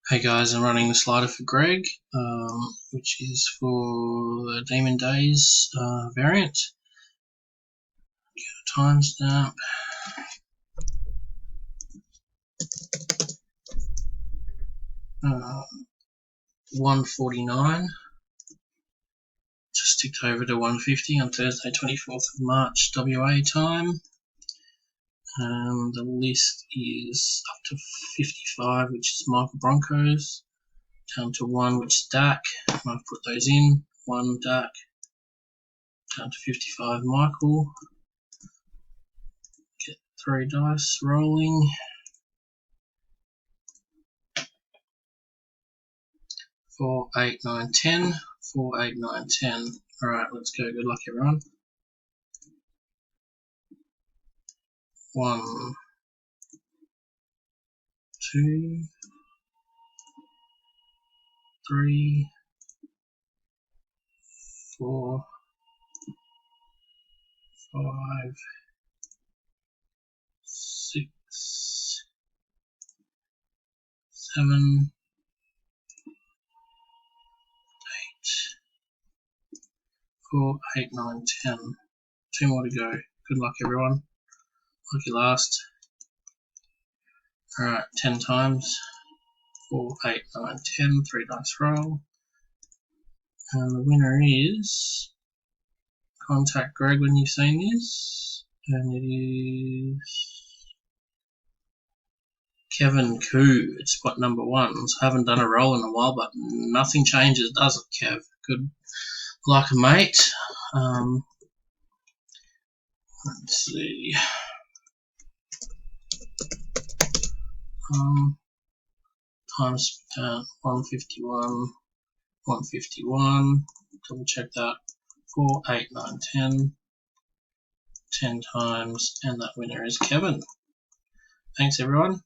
Hey guys, I'm running the slider for Greg, which is for the Demon Days variant. Get a timestamp. 1:49. Just ticked over to 1:50 on Thursday, 24th of March, WA time. The list is up to 55, which is Michael Broncos, down to 1, which is Dak. I've put those in. 1 Dak, down to 55 Michael. Get 3 dice rolling. 4, 8, 9, 10. 4, 8, 9, 10. Alright, let's go. Good luck, everyone. 1, 2, 3, 4, 5, 6, 7, 8, 4, 8, 9, 10. 2 more to go. Good luck, everyone. Lucky last. Alright, 10 times. 4, 8, 9, 10. 3 dice roll. And the winner is... Contact Greg when you've seen this. And it is... Kevin Koo. It's spot number 1. So I haven't done a roll in a while, but nothing changes, does it, Kev? Good luck, mate. Let's see. Times 151, 151. Double check that. 4, 8, 9, 10. 10 times, and that winner is Kevin. Thanks, everyone.